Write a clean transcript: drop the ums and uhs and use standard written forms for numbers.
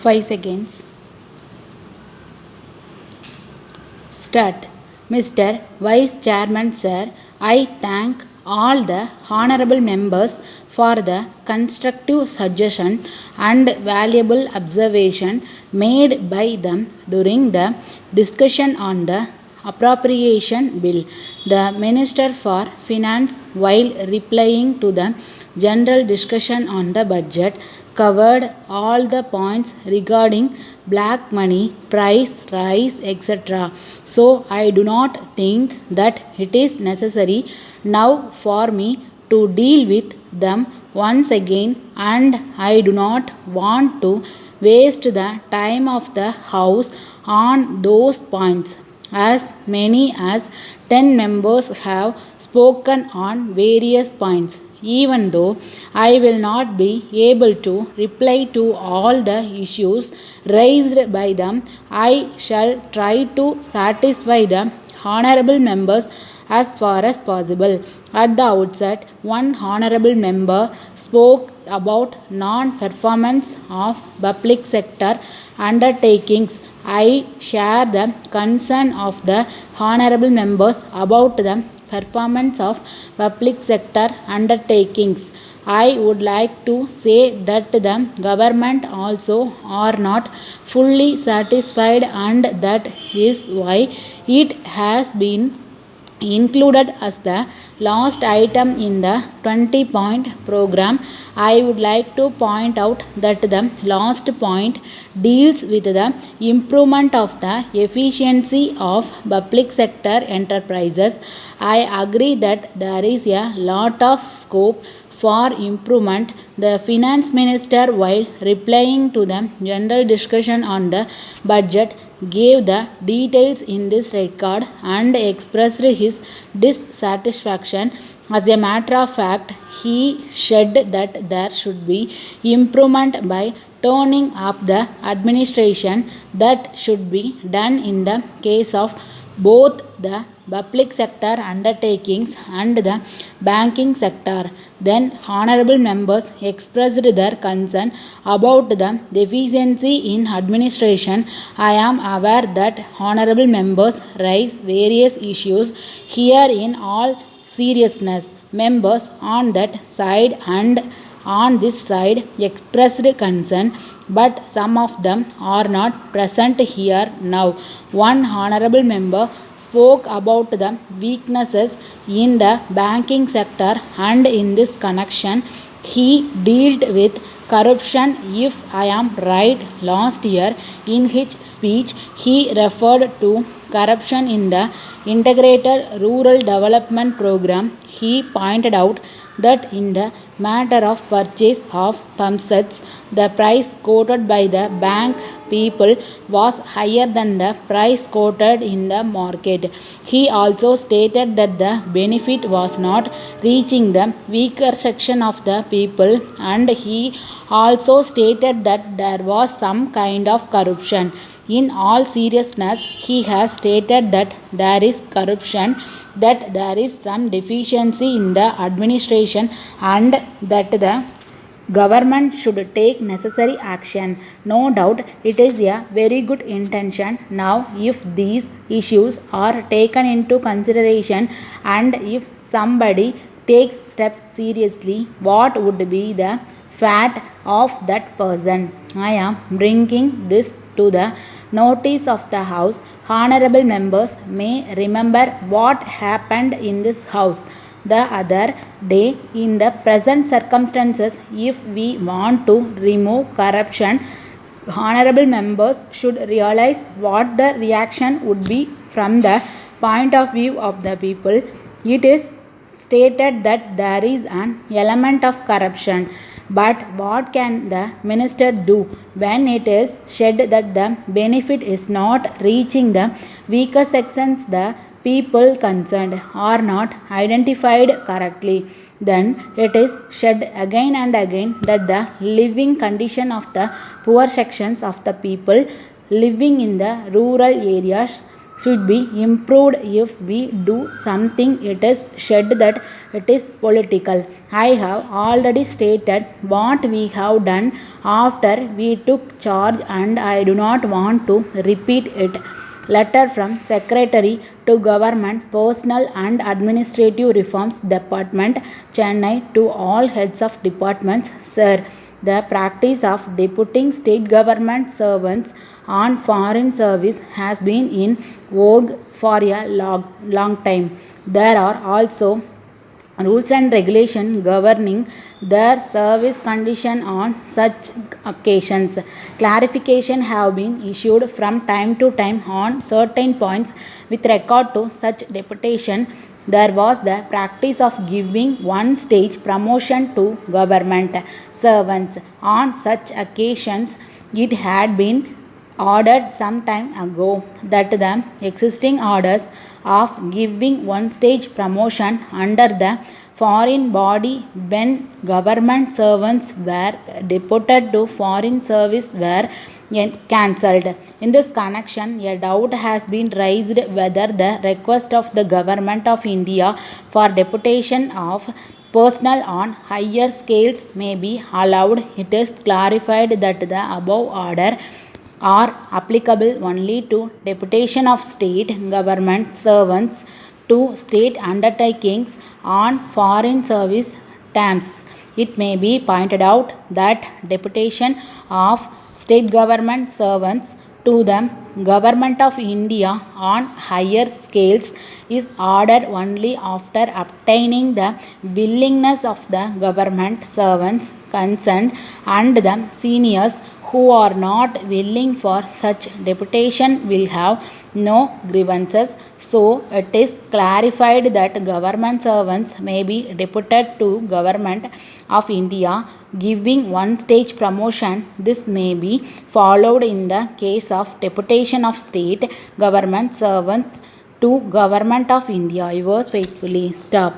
5 seconds. Start. Mr. Vice Chairman Sir, I thank all the honorable members for the constructive suggestion and valuable observation made by them during the discussion on the appropriation bill. The Minister for Finance, while replying to the general discussion on the budget, covered all the points regarding black money, price rise, etc. So I do not think that it is necessary now for me to deal with them once again, and I do not want to waste the time of the House on those points, as many as 10 members have spoken on various points. Even though I will not be able to reply to all the issues raised by them, I shall try to satisfy the honorable members as far as possible. At the outset, one honorable member spoke about non-performance of public sector undertakings. I share the concern of the honorable members about the performance of public sector undertakings. I would like to say that the government also are not fully satisfied, and that is why it has been included as the last item in the 20-point program. I would like to point out that the last point deals with the improvement of the efficiency of public sector enterprises. I agree that there is a lot of scope for improvement. The finance minister, while replying to the general discussion on the budget, gave the details in this regard and expressed his dissatisfaction. As a matter of fact, he said that there should be improvement by turning up the administration. That should be done in the case of both the public sector undertakings and the banking sector. Then honorable members expressed their concern about the deficiency in administration. I am aware that honorable members raise various issues here. In all seriousness, members on that side and on this side expressed concern, but some of them are not present here now. One honorable member spoke about the weaknesses in the banking sector, and in this connection he dealt with corruption. If I am right, last year in his speech he referred to corruption in the integrated rural development program. He pointed out that in the matter of purchase of pump sets, the price quoted by the bank people was higher than the price quoted in the market. He also stated that the benefit was not reaching the weaker section of the people, and he also stated that there was some kind of corruption. In all seriousness, he has stated that there is corruption, that there is some deficiency in the administration, and that the government should take necessary action. No doubt it is a very good intention. Now, if these issues are taken into consideration, and if somebody takes steps seriously, what would be the fate of that person? I am bringing this to the notice of the House. Honorable members may remember what happened in this House the other day. In the present circumstances, if we want to remove corruption, honorable members should realize what the reaction would be from the point of view of the people. It is stated that there is an element of corruption, but what can the minister do when it is said that the benefit is not reaching the weaker sections? The people concerned are not identified correctly. Then it is said again and again that the living condition of the poor sections of the people living in the rural areas should be improved. If we do something, it is said that it is political. I have already stated what we have done after we took charge, and I do not want to repeat it. Letter from Secretary to Government Personal and Administrative Reforms Department, Chennai, to all heads of departments. Sir, the practice of deputing state government servants on foreign service has been in vogue for a long time. There are also rules and regulations governing their service condition on such occasions. Clarification have been issued from time to time on certain points with regard to such deputation. There was the practice of giving one stage promotion to government servants on such occasions. It had been ordered some time ago that the existing orders of giving one stage promotion under the foreign body when government servants were deported to foreign service were cancelled. In this connection, a doubt has been raised whether the request of the Government of India for deputation of personnel on higher scales may be allowed. It is clarified that the above order are applicable only to deputation of state government servants to state undertakings on foreign service terms. It may be pointed out that deputation of state government servants to the Government of India on higher scales is ordered only after obtaining the willingness of the government servants concerned, and the seniors who are not willing for such deputation will have no grievances. So it is clarified that government servants may be deputed to Government of India giving one stage promotion. This may be followed in the case of deputation of state government servants to Government of India. Yours faithfully. Stop.